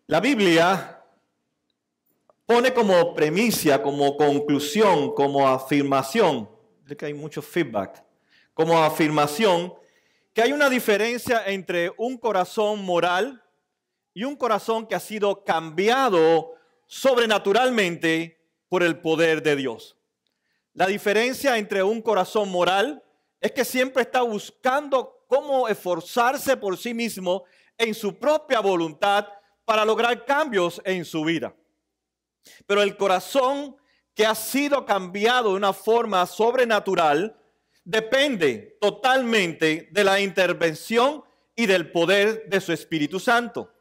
La Biblia pone como premisa, como conclusión, como afirmación, es que hay mucho feedback, como afirmación, que hay una diferencia entre un corazón moral y un corazón que ha sido cambiado sobrenaturalmente por el poder de Dios. La diferencia entre un corazón moral es que siempre está buscando cómo esforzarse por sí mismo en su propia voluntad para lograr cambios en su vida. Pero el corazón que ha sido cambiado de una forma sobrenatural depende totalmente de la intervención y del poder de su Espíritu Santo.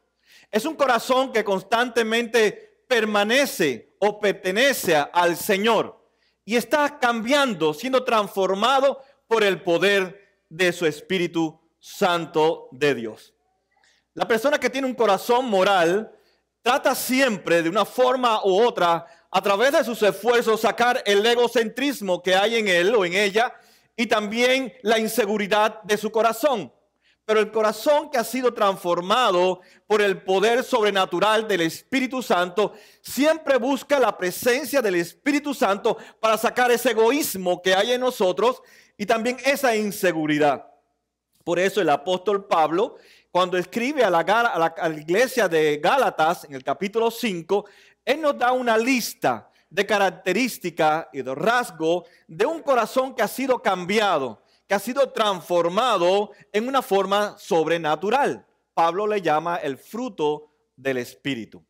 Es un corazón que constantemente permanece o pertenece al Señor y está cambiando, siendo transformado por el poder de su Espíritu Santo de Dios. La persona que tiene un corazón moral trata siempre de una forma u otra, a través de sus esfuerzos, sacar el egocentrismo que hay en él o en ella y también la inseguridad de su corazón. Pero el corazón que ha sido transformado por el poder sobrenatural del Espíritu Santo siempre busca la presencia del Espíritu Santo para sacar ese egoísmo que hay en nosotros y también esa inseguridad. Por eso el apóstol Pablo, cuando escribe a la iglesia de Gálatas en el capítulo 5, él nos da una lista de características y de rasgos de un corazón que ha sido cambiado, que ha sido transformado en una forma sobrenatural. Pablo le llama el fruto del Espíritu.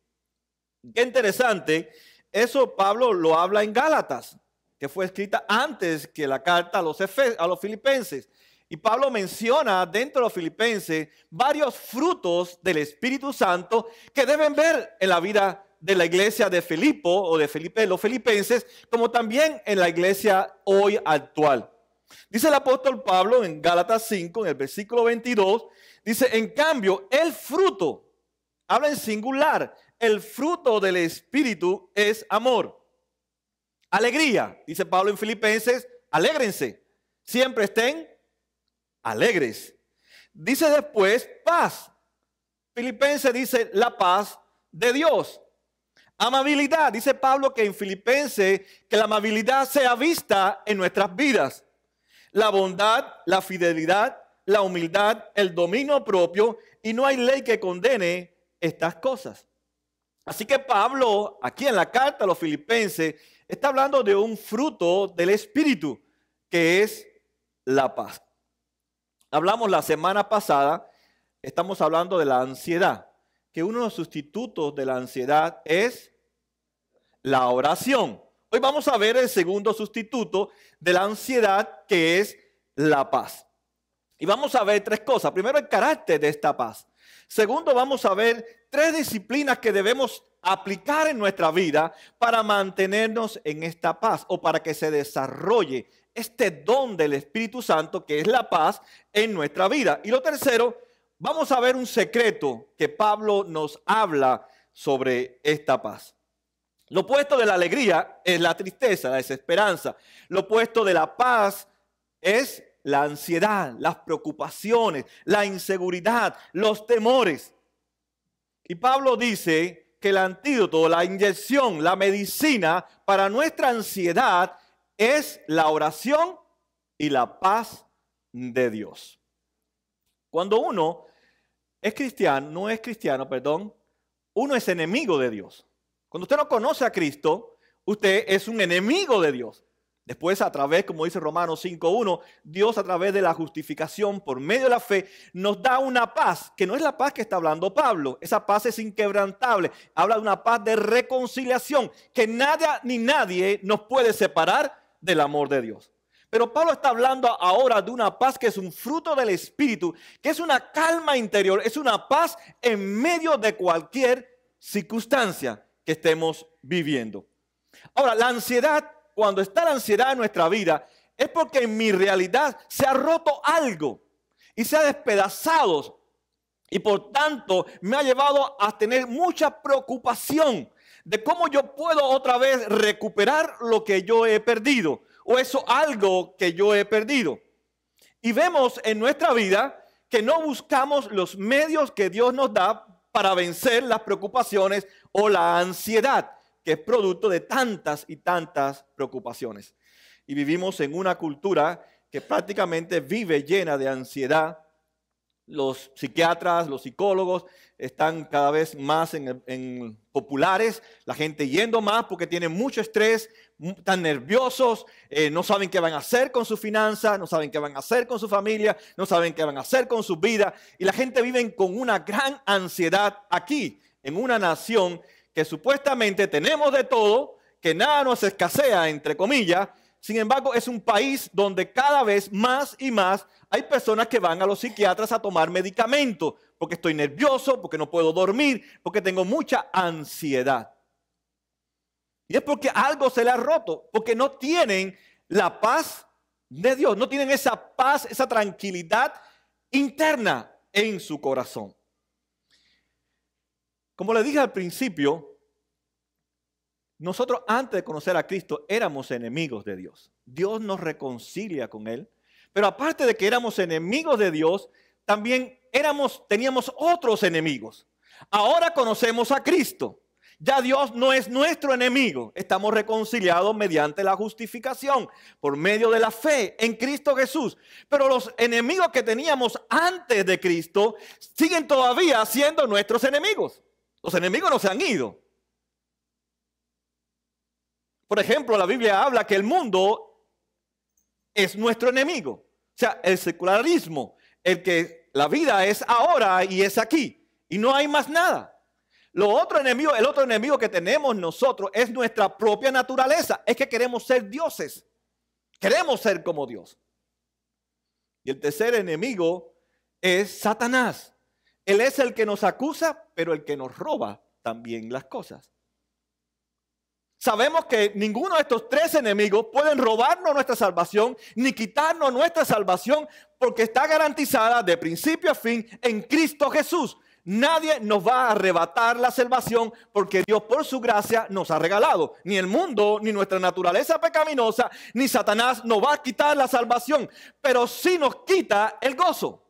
Qué interesante, eso Pablo lo habla en Gálatas, que fue escrita antes que la carta a los filipenses. Y Pablo menciona dentro de los filipenses varios frutos del Espíritu Santo que deben ver en la vida de la iglesia de Filipo o de los filipenses, como también en la iglesia hoy actual. Dice el apóstol Pablo en Gálatas 5, en el versículo 22, dice, en cambio, el fruto, habla en singular, el fruto del Espíritu es amor. Alegría, dice Pablo en Filipenses, alégrense, siempre estén alegres. Dice después, paz. Filipenses dice la paz de Dios. Amabilidad, dice Pablo que en Filipenses, que la amabilidad sea vista en nuestras vidas. La bondad, la fidelidad, la humildad, el dominio propio, y no hay ley que condene estas cosas. Así que Pablo, aquí en la carta a los filipenses, está hablando de un fruto del Espíritu, que es la paz. Hablamos la semana pasada, estamos hablando de la ansiedad, que uno de los sustitutos de la ansiedad es la oración. Hoy vamos a ver el segundo sustituto de la ansiedad, que es la paz. Y vamos a ver tres cosas. Primero, el carácter de esta paz. Segundo, vamos a ver tres disciplinas que debemos aplicar en nuestra vida para mantenernos en esta paz o para que se desarrolle este don del Espíritu Santo, que es la paz en nuestra vida. Y lo tercero, vamos a ver un secreto que Pablo nos habla sobre esta paz. Lo opuesto de la alegría es la tristeza, la desesperanza. Lo opuesto de la paz es la ansiedad, las preocupaciones, la inseguridad, los temores. Y Pablo dice que el antídoto, la inyección, la medicina para nuestra ansiedad es la oración y la paz de Dios. Cuando uno es cristiano, uno es enemigo de Dios. Cuando usted no conoce a Cristo, usted es un enemigo de Dios. Después, a través, como dice Romanos 5:1, Dios a través de la justificación por medio de la fe nos da una paz, que no es la paz que está hablando Pablo. Esa paz es inquebrantable. Habla de una paz de reconciliación, que nada ni nadie nos puede separar del amor de Dios. Pero Pablo está hablando ahora de una paz que es un fruto del Espíritu, que es una calma interior, es una paz en medio de cualquier circunstancia que estemos viviendo. Ahora, la ansiedad, cuando está la ansiedad en nuestra vida, es porque en mi realidad se ha roto algo y se ha despedazado. Y por tanto me ha llevado a tener mucha preocupación de cómo yo puedo otra vez recuperar lo que yo he perdido o eso algo que yo he perdido. Y vemos en nuestra vida que no buscamos los medios que Dios nos da para vencer las preocupaciones o la ansiedad, que es producto de tantas y tantas preocupaciones. Y vivimos en una cultura que prácticamente vive llena de ansiedad. Los psiquiatras, los psicólogos están cada vez más en populares, la gente yendo más porque tienen mucho estrés, están nerviosos, no saben qué van a hacer con su finanza, no saben qué van a hacer con su familia, no saben qué van a hacer con su vida. Y la gente vive con una gran ansiedad aquí, en una nación que supuestamente tenemos de todo, que nada nos escasea, entre comillas. Sin embargo, es un país donde cada vez más y más hay personas que van a los psiquiatras a tomar medicamentos porque estoy nervioso, porque no puedo dormir, porque tengo mucha ansiedad. Y es porque algo se le ha roto, porque no tienen la paz de Dios, no tienen esa paz, esa tranquilidad interna en su corazón. Como le dije al principio, nosotros antes de conocer a Cristo éramos enemigos de Dios. Dios nos reconcilia con Él. Pero aparte de que éramos enemigos de Dios, también teníamos otros enemigos. Ahora conocemos a Cristo. Ya Dios no es nuestro enemigo. Estamos reconciliados mediante la justificación por medio de la fe en Cristo Jesús. Pero los enemigos que teníamos antes de Cristo siguen todavía siendo nuestros enemigos. Los enemigos no se han ido. Por ejemplo, la Biblia habla que el mundo es nuestro enemigo. O sea, el secularismo, la vida es ahora y es aquí. Y no hay más nada. El otro enemigo que tenemos nosotros es nuestra propia naturaleza. Es que queremos ser dioses. Queremos ser como Dios. Y el tercer enemigo es Satanás. Él es el que nos acusa, pero el que nos roba también las cosas. Sabemos que ninguno de estos tres enemigos pueden robarnos nuestra salvación ni quitarnos nuestra salvación porque está garantizada de principio a fin en Cristo Jesús. Nadie nos va a arrebatar la salvación porque Dios por su gracia nos ha regalado. Ni el mundo, ni nuestra naturaleza pecaminosa, ni Satanás nos va a quitar la salvación. Pero sí nos quita el gozo.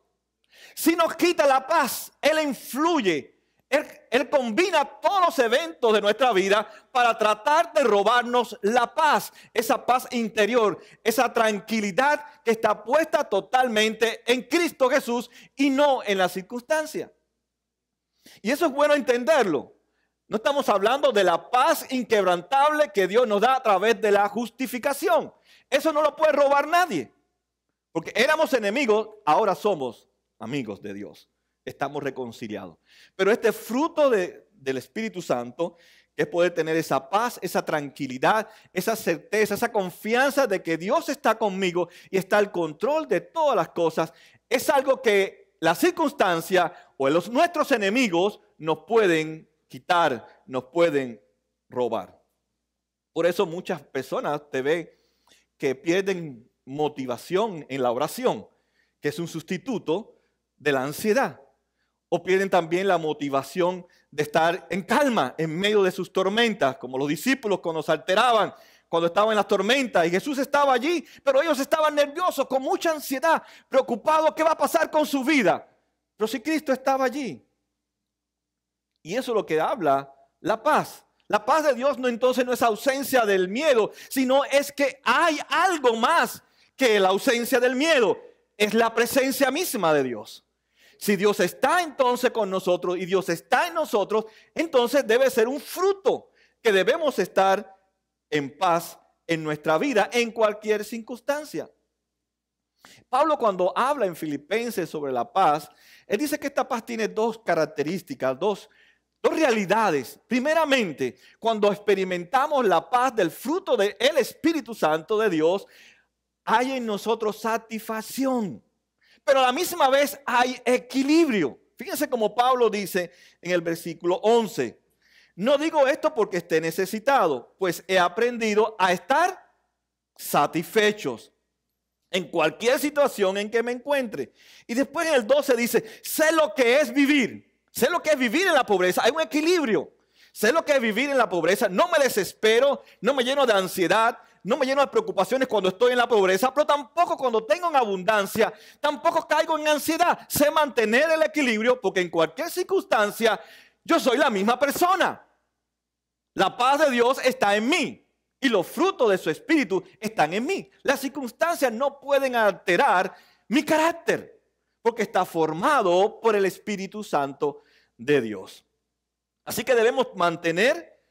Sí nos quita la paz. Él influye. Él combina todos los eventos de nuestra vida para tratar de robarnos la paz, esa paz interior, esa tranquilidad que está puesta totalmente en Cristo Jesús y no en la circunstancia. Y eso es bueno entenderlo. No estamos hablando de la paz inquebrantable que Dios nos da a través de la justificación. Eso no lo puede robar nadie. Porque éramos enemigos, ahora somos amigos de Dios. Estamos reconciliados. Pero este fruto del Espíritu Santo, que es poder tener esa paz, esa tranquilidad, esa certeza, esa confianza de que Dios está conmigo y está al control de todas las cosas, es algo que la circunstancia o nuestros enemigos nos pueden quitar, nos pueden robar. Por eso muchas personas te ven que pierden motivación en la oración, que es un sustituto de la ansiedad. O pierden también la motivación de estar en calma en medio de sus tormentas, como los discípulos cuando se alteraban, cuando estaban en las tormentas y Jesús estaba allí, pero ellos estaban nerviosos, con mucha ansiedad, preocupados, ¿qué va a pasar con su vida? Pero si Cristo estaba allí. Y eso es lo que habla la paz. La paz de Dios entonces no es ausencia del miedo, sino es que hay algo más que la ausencia del miedo. Es la presencia misma de Dios. Si Dios está entonces con nosotros y Dios está en nosotros, entonces debe ser un fruto que debemos estar en paz en nuestra vida, en cualquier circunstancia. Pablo, cuando habla en Filipenses sobre la paz, él dice que esta paz tiene dos características, dos realidades. Primeramente, cuando experimentamos la paz del fruto del Espíritu Santo de Dios, hay en nosotros satisfacción. Pero a la misma vez hay equilibrio. Fíjense como Pablo dice en el versículo 11. No digo esto porque esté necesitado, pues he aprendido a estar satisfechos en cualquier situación en que me encuentre. Y después en el 12 dice, sé lo que es vivir. Sé lo que es vivir en la pobreza. Hay un equilibrio. Sé lo que es vivir en la pobreza. No me desespero, no me lleno de ansiedad, no me lleno de preocupaciones cuando estoy en la pobreza, pero tampoco cuando tengo en abundancia, tampoco caigo en ansiedad. Sé mantener el equilibrio porque en cualquier circunstancia Yo soy la misma persona. La paz de Dios está en mí y los frutos de su espíritu están en mí. Las circunstancias no pueden alterar mi carácter porque está formado por el Espíritu Santo de Dios. Así que debemos mantener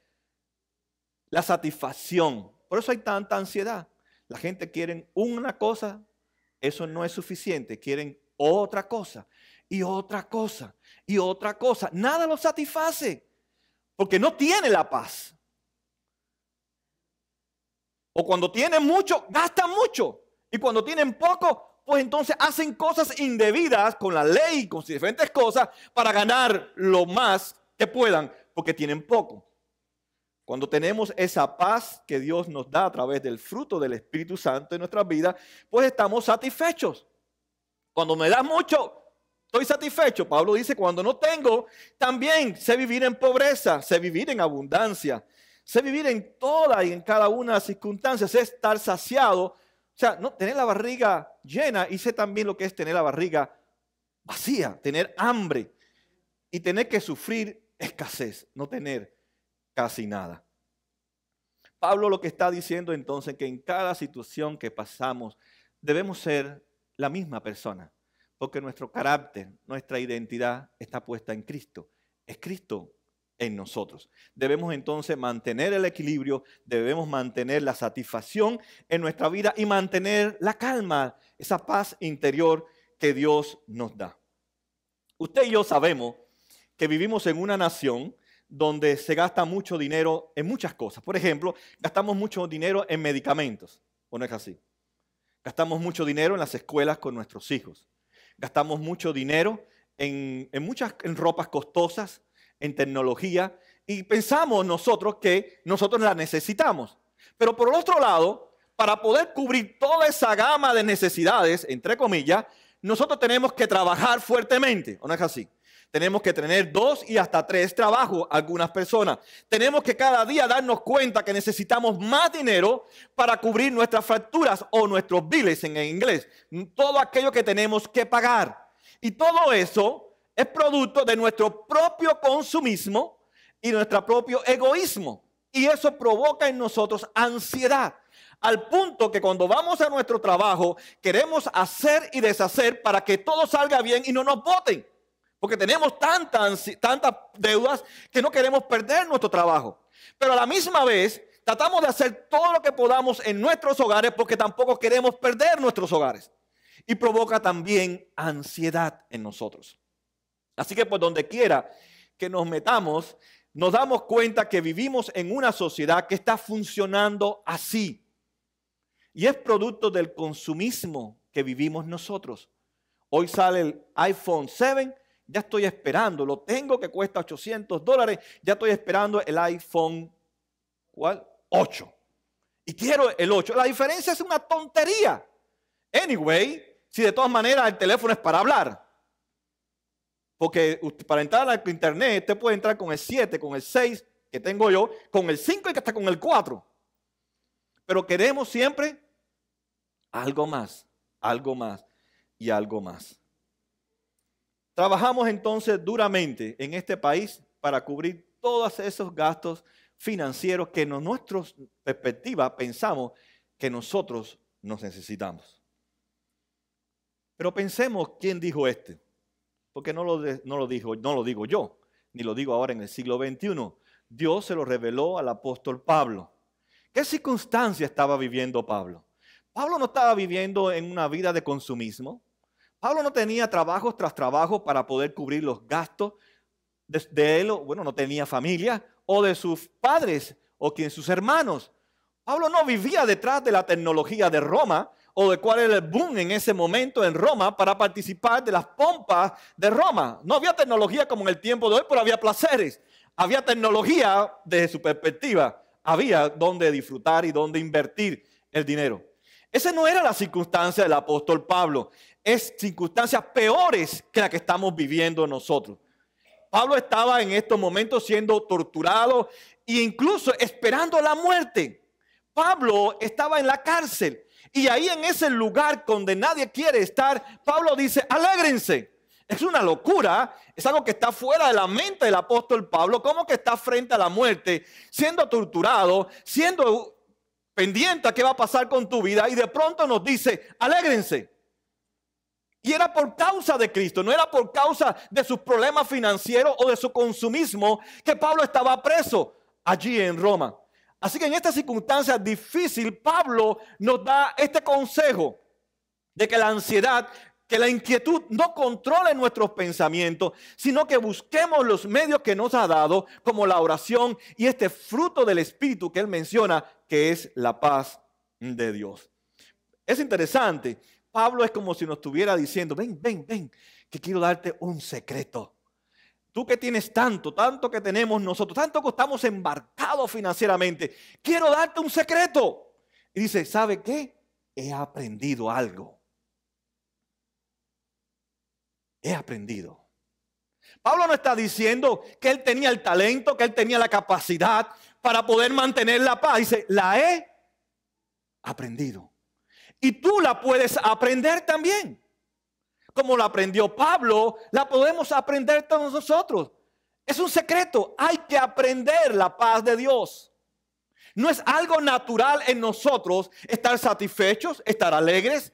la satisfacción. Por eso hay tanta ansiedad. La gente quiere una cosa, eso no es suficiente. Quieren otra cosa y otra cosa y otra cosa. Nada los satisface porque no tiene la paz. O cuando tienen mucho, gastan mucho. Y cuando tienen poco, pues entonces hacen cosas indebidas con la ley, con diferentes cosas, para ganar lo más que puedan, porque tienen poco. Cuando tenemos esa paz que Dios nos da a través del fruto del Espíritu Santo en nuestras vidas, pues estamos satisfechos. Cuando me da mucho, estoy satisfecho. Pablo dice, cuando no tengo, también sé vivir en pobreza, sé vivir en abundancia. Sé vivir en toda y en cada una de las circunstancias, sé estar saciado, o sea, no tener la barriga llena, y sé también lo que es tener la barriga vacía, tener hambre y tener que sufrir escasez, no tener casi nada. Pablo lo que está diciendo entonces que en cada situación que pasamos debemos ser la misma persona, porque nuestro carácter, nuestra identidad está puesta en Cristo. Es Cristo en nosotros. Debemos entonces mantener el equilibrio, debemos mantener la satisfacción en nuestra vida y mantener la calma, esa paz interior que Dios nos da. Usted y yo sabemos que vivimos en una nación donde se gasta mucho dinero en muchas cosas. Por ejemplo, gastamos mucho dinero en medicamentos, ¿o no es así? Gastamos mucho dinero en las escuelas con nuestros hijos. Gastamos mucho dinero en ropas costosas, en tecnología, y pensamos nosotros que nosotros la necesitamos. Pero por el otro lado, para poder cubrir toda esa gama de necesidades, entre comillas, nosotros tenemos que trabajar fuertemente, ¿o no es así? Tenemos que tener 2 y hasta 3 trabajos algunas personas. Tenemos que cada día darnos cuenta que necesitamos más dinero para cubrir nuestras facturas o nuestros biles en inglés. Todo aquello que tenemos que pagar. Y todo eso es producto de nuestro propio consumismo y nuestro propio egoísmo. Y eso provoca en nosotros ansiedad. Al punto que cuando vamos a nuestro trabajo queremos hacer y deshacer para que todo salga bien y no nos boten. Porque tenemos tantas deudas que no queremos perder nuestro trabajo. Pero a la misma vez tratamos de hacer todo lo que podamos en nuestros hogares porque tampoco queremos perder nuestros hogares. Y provoca también ansiedad en nosotros. Así que por donde quiera que nos metamos, nos damos cuenta que vivimos en una sociedad que está funcionando así. Y es producto del consumismo que vivimos nosotros. Hoy sale el iPhone 7, ya estoy esperando, lo tengo que cuesta $800, ya estoy esperando el iPhone, ¿cuál? 8. Y quiero el 8. La diferencia es una tontería. Anyway, si de todas maneras el teléfono es para hablar. Porque para entrar a internet, usted puede entrar con el 7, con el 6 que tengo yo, con el 5 y hasta con el 4. Pero queremos siempre algo más y algo más. Trabajamos entonces duramente en este país para cubrir todos esos gastos financieros que en nuestra perspectiva pensamos que nosotros nos necesitamos. Pero pensemos quién dijo porque no lo digo yo, ni lo digo ahora en el siglo XXI. Dios se lo reveló al apóstol Pablo. ¿Qué circunstancia estaba viviendo Pablo? Pablo no estaba viviendo en una vida de consumismo. Pablo no tenía trabajos tras trabajos para poder cubrir los gastos de él, bueno, no tenía familia, o de sus padres, o de sus hermanos. Pablo no vivía detrás de la tecnología de Roma, o de cuál era el boom en ese momento en Roma para participar de las pompas de Roma. No había tecnología como en el tiempo de hoy, pero había placeres. Había tecnología desde su perspectiva. Había donde disfrutar y donde invertir el dinero. Esa no era la circunstancia del apóstol Pablo. Es circunstancias peores que la que estamos viviendo nosotros. Pablo estaba en estos momentos siendo torturado e incluso esperando la muerte. Pablo estaba en la cárcel y ahí en ese lugar donde nadie quiere estar, Pablo dice, alégrense. Es una locura, es algo que está fuera de la mente del apóstol Pablo. ¿Cómo que está frente a la muerte, siendo torturado, siendo pendiente a qué va a pasar con tu vida? Y de pronto nos dice, alégrense. Y era por causa de Cristo, no era por causa de sus problemas financieros o de su consumismo que Pablo estaba preso allí en Roma. Así que en esta circunstancia difícil, Pablo nos da este consejo de que la ansiedad, que la inquietud no controle nuestros pensamientos, sino que busquemos los medios que nos ha dado, como la oración y este fruto del Espíritu que él menciona, que es la paz de Dios. Es interesante. Pablo es como si nos estuviera diciendo, ven, que quiero darte un secreto. Tú que tienes tanto que tenemos nosotros, tanto que estamos embarcados financieramente, quiero darte un secreto. Y dice, ¿sabe qué? He aprendido algo. He aprendido. Pablo no está diciendo que él tenía el talento, que él tenía la capacidad para poder mantener la paz. Dice, la he aprendido. Y tú la puedes aprender también. Como la aprendió Pablo, la podemos aprender todos nosotros. Es un secreto. Hay que aprender la paz de Dios. No es algo natural en nosotros estar satisfechos, estar alegres,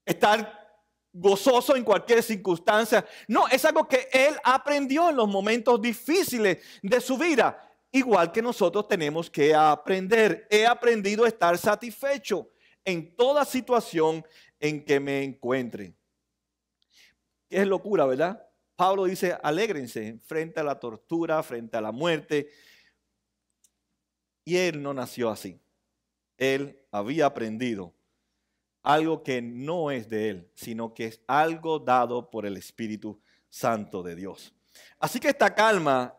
estar gozoso en cualquier circunstancia. No, es algo que él aprendió en los momentos difíciles de su vida. Igual que nosotros tenemos que aprender. He aprendido a estar satisfecho en toda situación en que me encuentre. Es locura, ¿verdad? Pablo dice, alégrense frente a la tortura, frente a la muerte. Y él no nació así. Él había aprendido algo que no es de él, sino que es algo dado por el Espíritu Santo de Dios. Así que esta calma,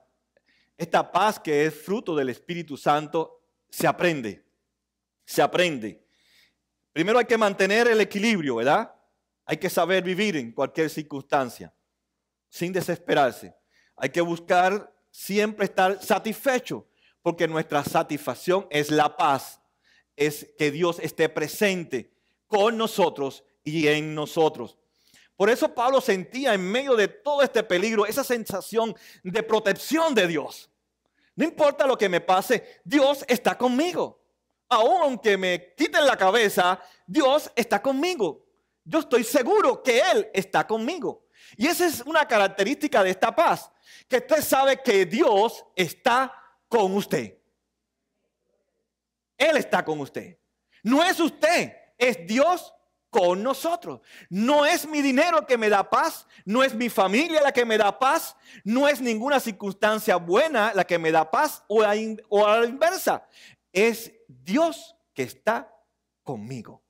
esta paz que es fruto del Espíritu Santo, se aprende. Se aprende. Primero hay que mantener el equilibrio, ¿verdad? Hay que saber vivir en cualquier circunstancia, sin desesperarse. Hay que buscar siempre estar satisfecho, porque nuestra satisfacción es la paz, es que Dios esté presente con nosotros y en nosotros. Por eso Pablo sentía en medio de todo este peligro esa sensación de protección de Dios. No importa lo que me pase, Dios está conmigo. Aunque me quiten la cabeza, Dios está conmigo. Yo estoy seguro que Él está conmigo. Y esa es una característica de esta paz, que usted sabe que Dios está con usted. Él está con usted. No es usted, es Dios con nosotros. No es mi dinero que me da paz, no es mi familia la que me da paz, no es ninguna circunstancia buena la que me da paz o a la inversa. Es Dios que está conmigo.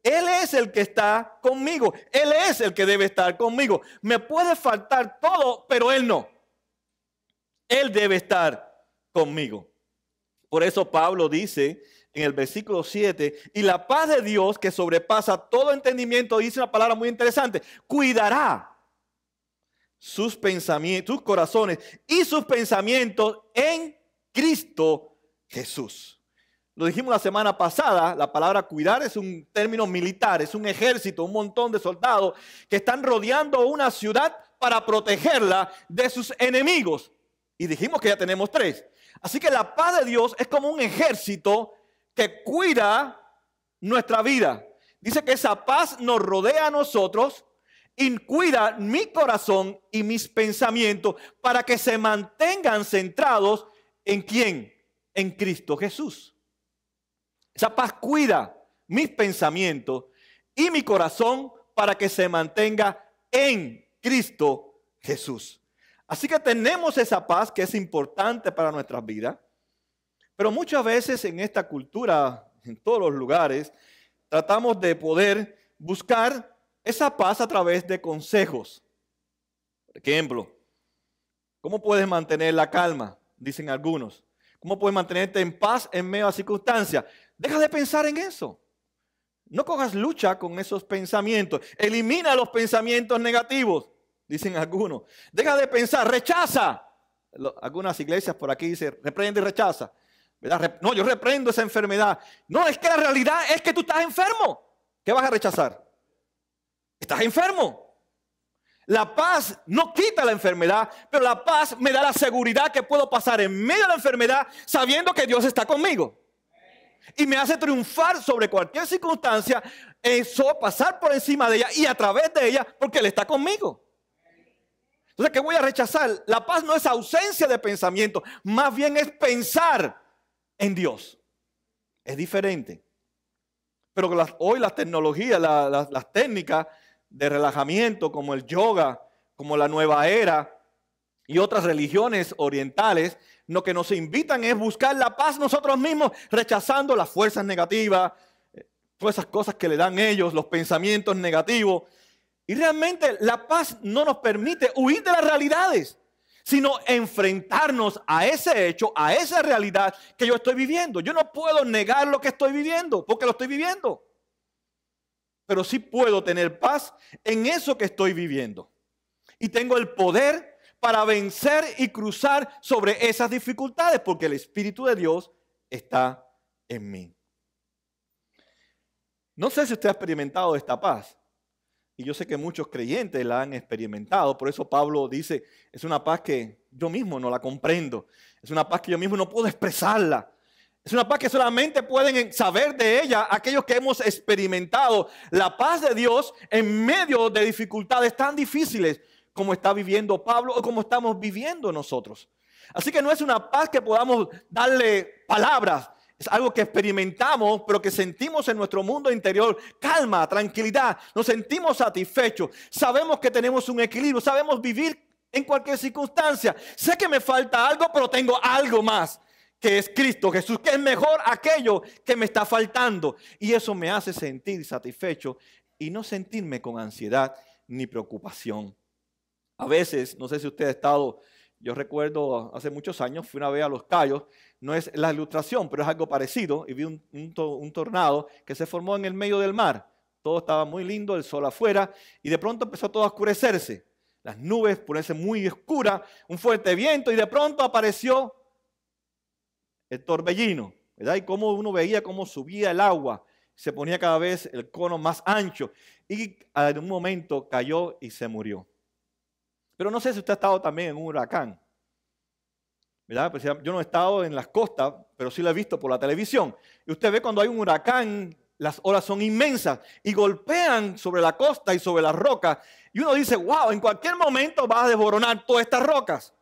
Él es el que está conmigo. Él es el que debe estar conmigo. Me puede faltar todo, pero Él no. Él debe estar conmigo. Por eso Pablo dice en el versículo 7, y la paz de Dios que sobrepasa todo entendimiento, dice una palabra muy interesante, cuidará sus pensamientos, sus corazones y sus pensamientos en Cristo Jesús. Lo dijimos la semana pasada, la palabra cuidar es un término militar, es un ejército, un montón de soldados que están rodeando una ciudad para protegerla de sus enemigos. Y dijimos que ya tenemos 3. Así que la paz de Dios es como un ejército que cuida nuestra vida. Dice que esa paz nos rodea a nosotros y cuida mi corazón y mis pensamientos para que se mantengan centrados en ¿quién? En Cristo Jesús. Esa paz cuida mis pensamientos y mi corazón para que se mantenga en Cristo Jesús. Así que tenemos esa paz que es importante para nuestras vidas. Pero muchas veces en esta cultura, en todos los lugares, tratamos de poder buscar esa paz a través de consejos. Por ejemplo, ¿cómo puedes mantener la calma? Dicen algunos. ¿Cómo puedes mantenerte en paz en medio de circunstancias? Deja de pensar en eso. No cojas lucha con esos pensamientos. Elimina los pensamientos negativos, dicen algunos. Deja de pensar, rechaza. Algunas iglesias por aquí dicen, reprende y rechaza. ¿Verdad? No, yo reprendo esa enfermedad. No, es que la realidad es que tú estás enfermo. ¿Qué vas a rechazar? Estás enfermo. La paz no quita la enfermedad, pero la paz me da la seguridad que puedo pasar en medio de la enfermedad sabiendo que Dios está conmigo. Y me hace triunfar sobre cualquier circunstancia, eso, pasar por encima de ella y a través de ella porque Él está conmigo. Entonces, ¿qué voy a rechazar? La paz no es ausencia de pensamiento, más bien es pensar en Dios. Es diferente. Pero hoy las tecnologías, las técnicas de relajamiento como el yoga, como la nueva era y otras religiones orientales, lo que nos invitan es buscar la paz nosotros mismos, rechazando las fuerzas negativas, todas esas cosas que le dan ellos, los pensamientos negativos. Y realmente la paz no nos permite huir de las realidades, sino enfrentarnos a ese hecho, a esa realidad que yo estoy viviendo. Yo no puedo negar lo que estoy viviendo, porque lo estoy viviendo. Pero sí puedo tener paz en eso que estoy viviendo. Y tengo el poder para vencer y cruzar sobre esas dificultades, porque el Espíritu de Dios está en mí. No sé si usted ha experimentado esta paz. Y yo sé que muchos creyentes la han experimentado. Por eso Pablo dice, es una paz que yo mismo no la comprendo. Es una paz que yo mismo no puedo expresarla. Es una paz que solamente pueden saber de ella aquellos que hemos experimentado la paz de Dios en medio de dificultades tan difíciles como está viviendo Pablo o como estamos viviendo nosotros. Así que no es una paz que podamos darle palabras. Es algo que experimentamos, pero que sentimos en nuestro mundo interior. Calma, tranquilidad. Nos sentimos satisfechos. Sabemos que tenemos un equilibrio. Sabemos vivir en cualquier circunstancia. Sé que me falta algo, pero tengo algo más, que es Cristo Jesús, que es mejor aquello que me está faltando. Y eso me hace sentir satisfecho y no sentirme con ansiedad ni preocupación. A veces, no sé si usted ha estado, yo recuerdo hace muchos años, fui una vez a Los Cayos, no es la ilustración, pero es algo parecido, y vi un tornado que se formó en el medio del mar. Todo estaba muy lindo, el sol afuera, y de pronto empezó todo a oscurecerse. Las nubes ponerse muy oscuras, un fuerte viento, y de pronto apareció el torbellino, ¿verdad? Y cómo uno veía cómo subía el agua, se ponía cada vez el cono más ancho, y en un momento cayó y se murió. Pero no sé si usted ha estado también en un huracán, ¿verdad? Pues yo no he estado en las costas, pero sí lo he visto por la televisión. Y usted ve cuando hay un huracán, las olas son inmensas y golpean sobre la costa y sobre las rocas. Y uno dice, wow, en cualquier momento va a desboronar todas estas rocas.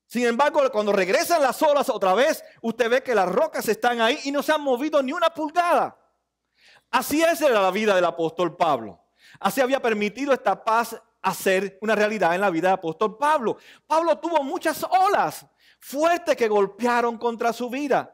Sin embargo, cuando regresan las olas otra vez, usted ve que las rocas están ahí y no se han movido ni una pulgada. Así era la vida del apóstol Pablo. Así había permitido esta paz hacer una realidad en la vida del apóstol Pablo. Pablo tuvo muchas olas fuertes que golpearon contra su vida.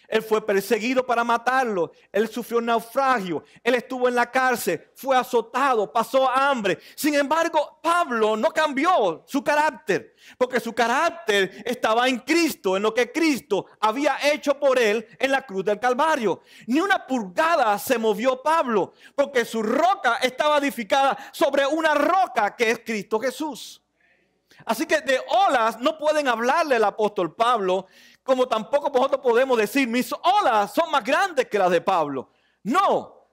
Él fue perseguido para matarlo. Él sufrió un naufragio. Él estuvo en la cárcel. Fue azotado. Pasó hambre. Sin embargo, Pablo no cambió su carácter. Porque su carácter estaba en Cristo. En lo que Cristo había hecho por él en la cruz del Calvario. Ni una pulgada se movió Pablo. Porque su roca estaba edificada sobre una roca que es Cristo Jesús. Así que de olas no pueden hablarle al apóstol Pablo, como tampoco nosotros podemos decir, mis olas son más grandes que las de Pablo. No,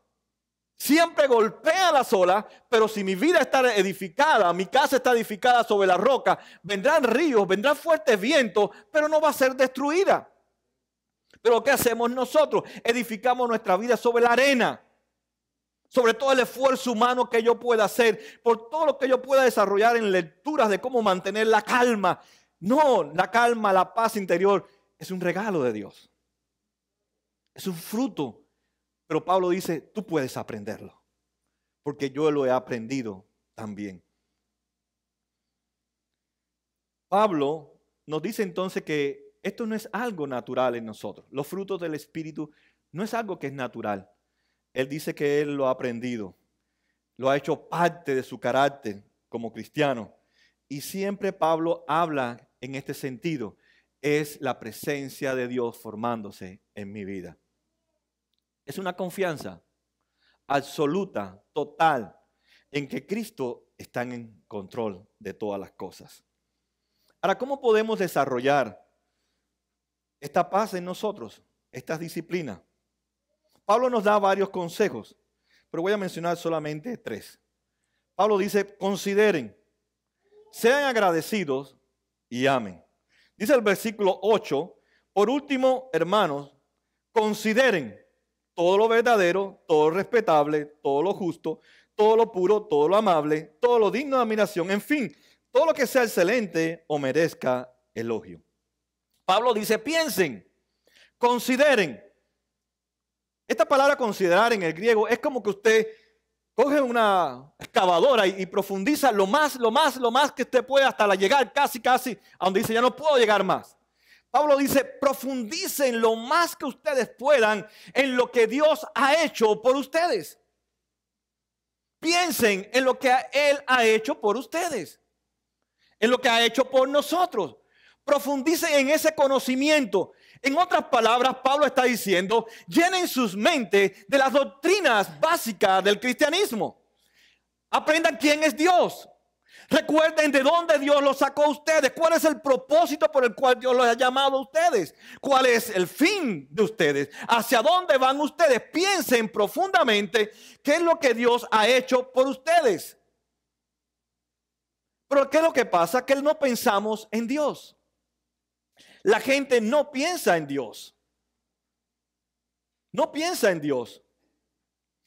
siempre golpea las olas, pero si mi vida está edificada, mi casa está edificada sobre la roca, vendrán ríos, vendrán fuertes vientos, pero no va a ser destruida. Pero ¿qué hacemos nosotros? Edificamos nuestra vida sobre la arena. Sobre todo el esfuerzo humano que yo pueda hacer, por todo lo que yo pueda desarrollar en lecturas de cómo mantener la calma. No, la calma, la paz interior es un regalo de Dios. Es un fruto. Pero Pablo dice, tú puedes aprenderlo, porque yo lo he aprendido también. Pablo nos dice entonces que esto no es algo natural en nosotros. Los frutos del Espíritu no es algo que es natural. Él dice que él lo ha aprendido, lo ha hecho parte de su carácter como cristiano. Y siempre Pablo habla en este sentido. Es la presencia de Dios formándose en mi vida. Es una confianza absoluta, total, en que Cristo está en control de todas las cosas. Ahora, ¿cómo podemos desarrollar esta paz en nosotros, estas disciplinas? Pablo nos da varios consejos, pero voy a mencionar solamente 3. Pablo dice, consideren. sean agradecidos y amen. Dice el versículo 8, por último, hermanos, consideren todo lo verdadero, todo lo respetable, todo lo justo, todo lo puro, todo lo amable, todo lo digno de admiración, en fin, todo lo que sea excelente o merezca elogio. Pablo dice, piensen, consideren. Esta palabra considerar en el griego es como que usted coge una excavadora y profundiza lo más que usted puede hasta llegar casi a donde dice ya no puedo llegar más. Pablo dice profundicen lo más que ustedes puedan en lo que Dios ha hecho por ustedes. Piensen en lo que Él ha hecho por ustedes, en lo que ha hecho por nosotros. Profundicen en ese conocimiento. En otras palabras, Pablo está diciendo, llenen sus mentes de las doctrinas básicas del cristianismo. Aprendan quién es Dios. Recuerden de dónde Dios los sacó a ustedes. ¿Cuál es el propósito por el cual Dios los ha llamado a ustedes? ¿Cuál es el fin de ustedes? ¿Hacia dónde van ustedes? Piensen profundamente qué es lo que Dios ha hecho por ustedes. Pero ¿qué es lo que pasa? Que no pensamos en Dios. La gente no piensa en Dios. No piensa en Dios.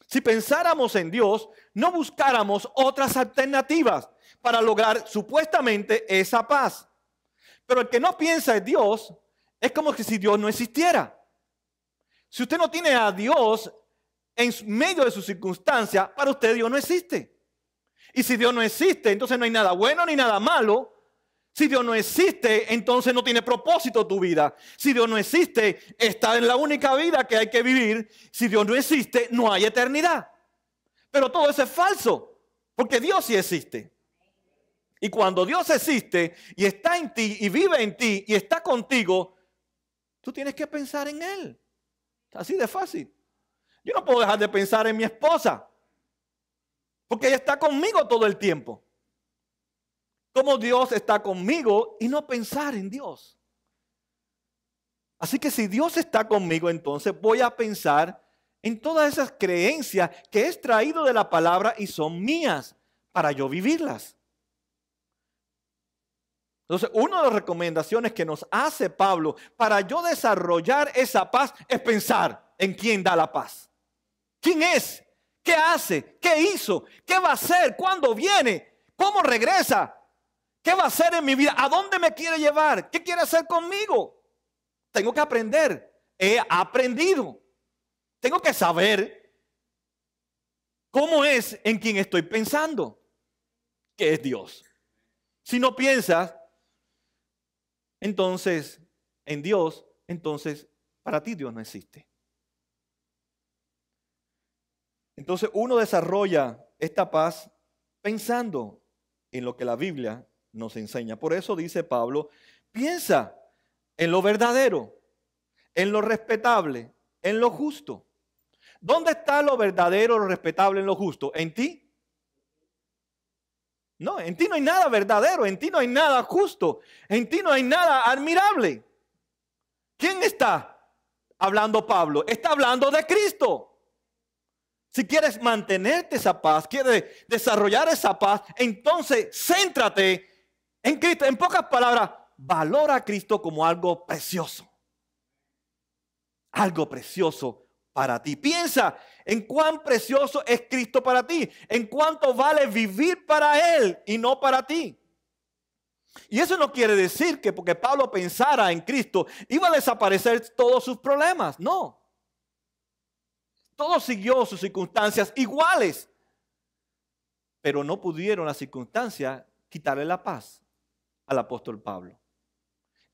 Si pensáramos en Dios, no buscáramos otras alternativas para lograr supuestamente esa paz. Pero el que no piensa en Dios es como que si Dios no existiera. Si usted no tiene a Dios en medio de su circunstancia, para usted Dios no existe. Y si Dios no existe, entonces no hay nada bueno ni nada malo. Si Dios no existe, entonces no tiene propósito tu vida. Si Dios no existe, está en la única vida que hay que vivir. Si Dios no existe, no hay eternidad. Pero todo eso es falso, porque Dios sí existe. Y cuando Dios existe y está en ti y vive en ti y está contigo, tú tienes que pensar en Él. Así de fácil. Yo no puedo dejar de pensar en mi esposa, porque ella está conmigo todo el tiempo. Como Dios está conmigo y no pensar en Dios. Así que si Dios está conmigo, entonces voy a pensar en todas esas creencias que he extraído de la palabra y son mías para yo vivirlas. Entonces, una de las recomendaciones que nos hace Pablo para yo desarrollar esa paz es pensar en quién da la paz. ¿Quién es? ¿Qué hace? ¿Qué hizo? ¿Qué va a hacer? ¿Cuándo viene? ¿Cómo regresa? ¿Qué va a hacer en mi vida? ¿A dónde me quiere llevar? ¿Qué quiere hacer conmigo? Tengo que aprender. He aprendido. Tengo que saber cómo es en quien estoy pensando, que es Dios. Si no piensas, entonces, en Dios, entonces para ti Dios no existe. Entonces uno desarrolla esta paz pensando en lo que la Biblia nos enseña. Por eso dice Pablo, piensa en lo verdadero, en lo respetable, en lo justo. ¿Dónde está lo verdadero, lo respetable, en lo justo? ¿En ti? No, en ti no hay nada verdadero, en ti no hay nada justo, en ti no hay nada admirable. ¿Quién está hablando Pablo? Está hablando de Cristo. Si quieres mantenerte esa paz, quieres desarrollar esa paz, entonces céntrate en Cristo. En pocas palabras, valora a Cristo como algo precioso. Algo precioso para ti. Piensa en cuán precioso es Cristo para ti. En cuánto vale vivir para Él y no para ti. Y eso no quiere decir que porque Pablo pensara en Cristo iba a desaparecer todos sus problemas. No. Todo siguió sus circunstancias iguales. Pero no pudieron las circunstancias quitarle la paz al apóstol Pablo.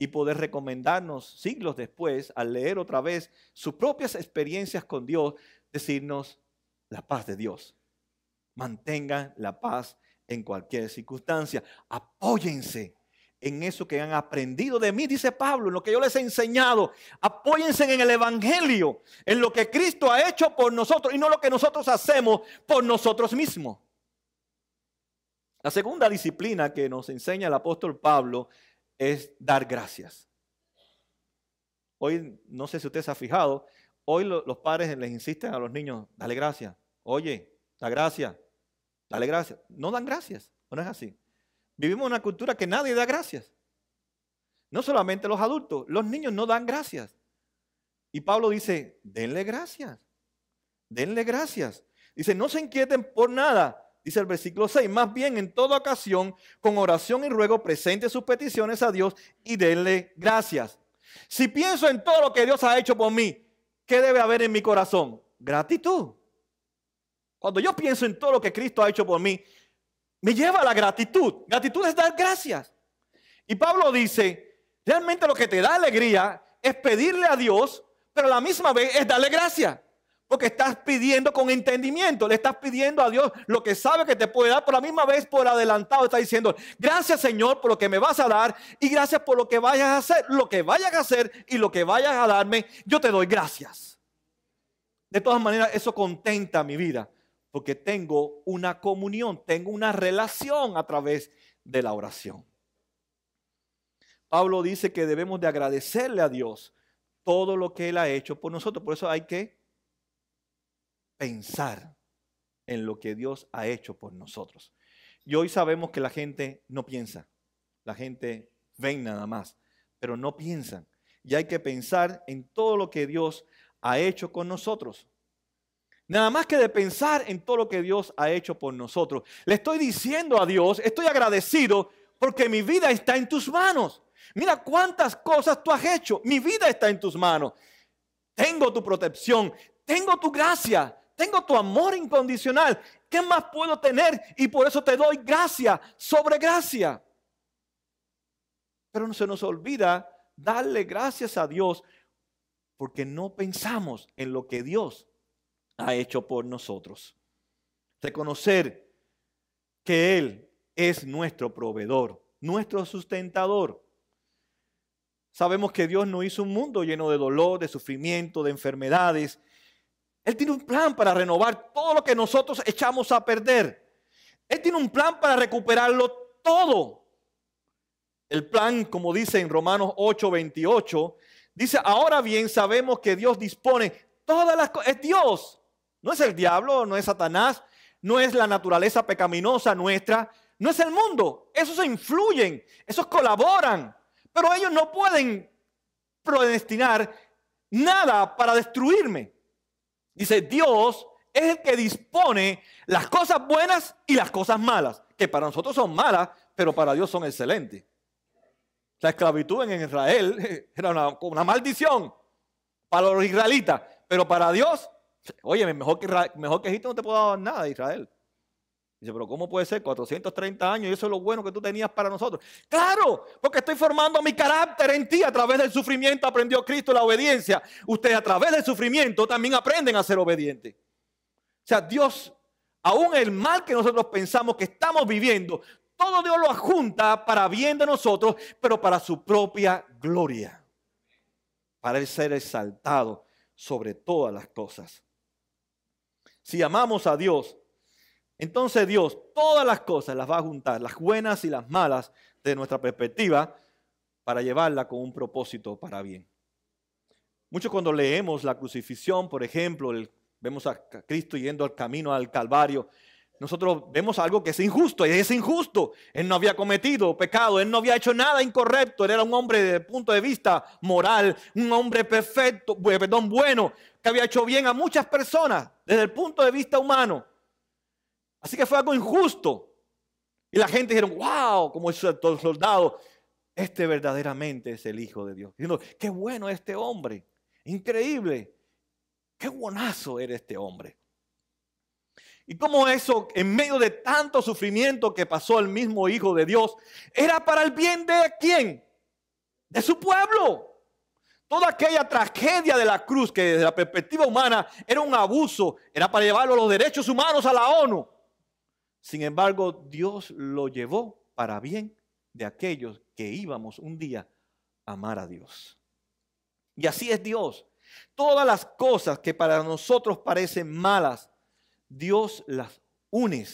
Y poder recomendarnos siglos después, al leer otra vez sus propias experiencias con Dios, decirnos la paz de Dios. Mantengan la paz en cualquier circunstancia. Apóyense en eso que han aprendido de mí, dice Pablo, en lo que yo les he enseñado. Apóyense en el evangelio, en lo que Cristo ha hecho por nosotros y no lo que nosotros hacemos por nosotros mismos. La segunda disciplina que nos enseña el apóstol Pablo es dar gracias. Hoy, no sé si usted se ha fijado, hoy los padres les insisten a los niños, dale gracias. Oye, da gracias, dale gracias. No dan gracias, ¿o no es así? Vivimos en una cultura que nadie da gracias. No solamente los adultos, los niños no dan gracias. Y Pablo dice, denle gracias. Denle gracias. Dice, no se inquieten por nada. Dice el versículo 6, más bien en toda ocasión, con oración y ruego, presente sus peticiones a Dios y denle gracias. Si pienso en todo lo que Dios ha hecho por mí, ¿qué debe haber en mi corazón? Gratitud. Cuando yo pienso en todo lo que Cristo ha hecho por mí, me lleva a la gratitud. Gratitud es dar gracias. Y Pablo dice, realmente lo que te da alegría es pedirle a Dios, pero a la misma vez es darle gracias. Porque estás pidiendo con entendimiento, le estás pidiendo a Dios lo que sabe que te puede dar, pero a la misma vez por adelantado está diciendo, gracias Señor por lo que me vas a dar y gracias por lo que vayas a hacer. Lo que vayas a hacer y lo que vayas a darme, yo te doy gracias. De todas maneras, eso contenta mi vida, porque tengo una comunión, tengo una relación a través de la oración. Pablo dice que debemos de agradecerle a Dios todo lo que Él ha hecho por nosotros. Por eso hay que pensar en lo que Dios ha hecho por nosotros. Y hoy sabemos que la gente no piensa. La gente ve nada más, pero no piensan. Y hay que pensar en todo lo que Dios ha hecho con nosotros. Nada más que de pensar en todo lo que Dios ha hecho por nosotros. Le estoy diciendo a Dios, estoy agradecido porque mi vida está en tus manos. Mira cuántas cosas tú has hecho. Mi vida está en tus manos. Tengo tu protección, tengo tu gracia, tengo tu amor incondicional. ¿Qué más puedo tener? Y por eso te doy gracia sobre gracia. Pero no se nos olvida darle gracias a Dios porque no pensamos en lo que Dios ha hecho por nosotros. Reconocer que Él es nuestro proveedor, nuestro sustentador. Sabemos que Dios no hizo un mundo lleno de dolor, de sufrimiento, de enfermedades. Él tiene un plan para renovar todo lo que nosotros echamos a perder. Él tiene un plan para recuperarlo todo. El plan, como dice en Romanos 8:28, dice, ahora bien sabemos que Dios dispone todas las cosas. Es Dios, no es el diablo, no es Satanás, no es la naturaleza pecaminosa nuestra, no es el mundo. Esos se influyen, esos colaboran, pero ellos no pueden predestinar nada para destruirme. Dice, Dios es el que dispone las cosas buenas y las cosas malas, que para nosotros son malas, pero para Dios son excelentes. La esclavitud en Israel era una maldición para los israelitas, pero para Dios, oye, mejor que Egipto no te puedo dar nada de Israel. Dice, pero ¿cómo puede ser? 430 años y eso es lo bueno que tú tenías para nosotros. Claro, porque estoy formando mi carácter en ti. A través del sufrimiento aprendió Cristo la obediencia. Ustedes a través del sufrimiento también aprenden a ser obedientes. O sea, Dios, aún el mal que nosotros pensamos que estamos viviendo, todo Dios lo adjunta para bien de nosotros, pero para su propia gloria. Para Él ser exaltado sobre todas las cosas. Si amamos a Dios, entonces Dios todas las cosas las va a juntar, las buenas y las malas de nuestra perspectiva, para llevarla con un propósito para bien. Muchos cuando leemos la crucifixión, por ejemplo, vemos a Cristo yendo al camino al Calvario, nosotros vemos algo que es injusto, y es injusto. Él no había cometido pecado, Él no había hecho nada incorrecto, Él era un hombre desde el punto de vista moral, un hombre perfecto, bueno, que había hecho bien a muchas personas desde el punto de vista humano. Así que fue algo injusto. Y la gente dijeron, wow, como hizo el soldado, este verdaderamente es el Hijo de Dios. Diciendo, qué bueno este hombre, increíble, qué buenazo era este hombre. Y como eso, en medio de tanto sufrimiento que pasó el mismo Hijo de Dios, era para el bien de ¿quién? De su pueblo. Toda aquella tragedia de la cruz, que desde la perspectiva humana era un abuso, era para llevarlo a los derechos humanos a la ONU. Sin embargo, Dios lo llevó para bien de aquellos que íbamos un día a amar a Dios. Y así es Dios. Todas las cosas que para nosotros parecen malas, Dios las une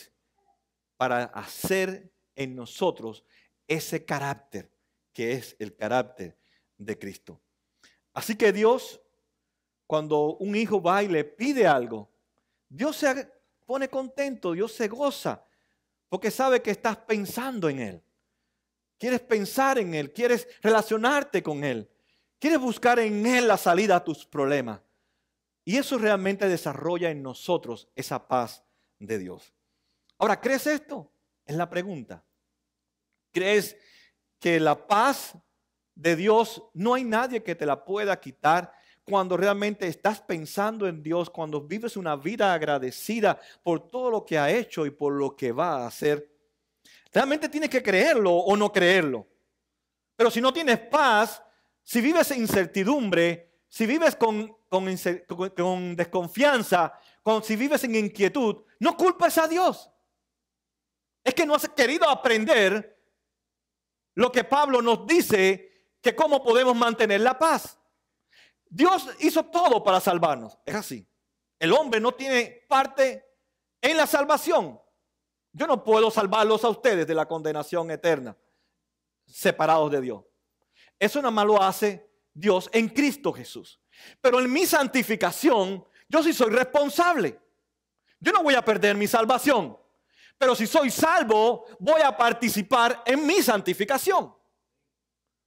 para hacer en nosotros ese carácter que es el carácter de Cristo. Así que Dios, cuando un hijo va y le pide algo, Dios se pone contento, Dios se goza, porque sabe que estás pensando en Él. Quieres pensar en Él, quieres relacionarte con Él, quieres buscar en Él la salida a tus problemas. Y eso realmente desarrolla en nosotros esa paz de Dios. Ahora, ¿crees esto? Es la pregunta. ¿Crees que la paz de Dios no hay nadie que te la pueda quitar cuando realmente estás pensando en Dios, cuando vives una vida agradecida por todo lo que ha hecho y por lo que va a hacer? Realmente tienes que creerlo o no creerlo. Pero si no tienes paz, si vives en incertidumbre, si vives con desconfianza, si vives en inquietud, no culpes a Dios. Es que no has querido aprender lo que Pablo nos dice, que cómo podemos mantener la paz. Dios hizo todo para salvarnos. Es así. El hombre no tiene parte en la salvación. Yo no puedo salvarlos a ustedes de la condenación eterna, separados de Dios. Eso nada más lo hace Dios en Cristo Jesús. Pero en mi santificación, yo sí soy responsable. Yo no voy a perder mi salvación. Pero si soy salvo, voy a participar en mi santificación.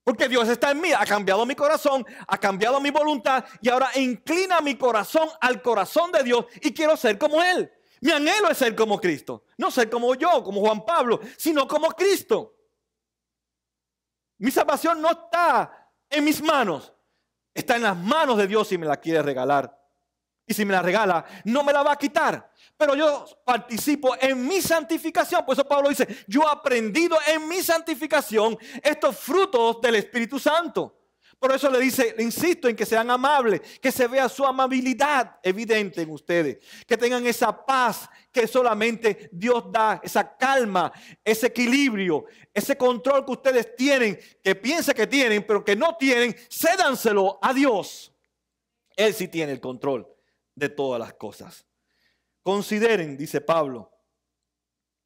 Porque Dios está en mí, ha cambiado mi corazón, ha cambiado mi voluntad y ahora inclina mi corazón al corazón de Dios y quiero ser como Él. Mi anhelo es ser como Cristo. No ser como yo, como Juan Pablo, sino como Cristo. Mi salvación no está en mis manos. Está en las manos de Dios si me la quiere regalar. Y si me la regala, no me la va a quitar. Pero yo participo en mi santificación. Por eso Pablo dice, yo he aprendido en mi santificación estos frutos del Espíritu Santo. Por eso le dice, le insisto en que sean amables, que se vea su amabilidad evidente en ustedes, que tengan esa paz que solamente Dios da, esa calma, ese equilibrio, ese control que ustedes tienen, que piensan que tienen, pero que no tienen, cédanselo a Dios. Él sí tiene el control de todas las cosas. Consideren, dice Pablo,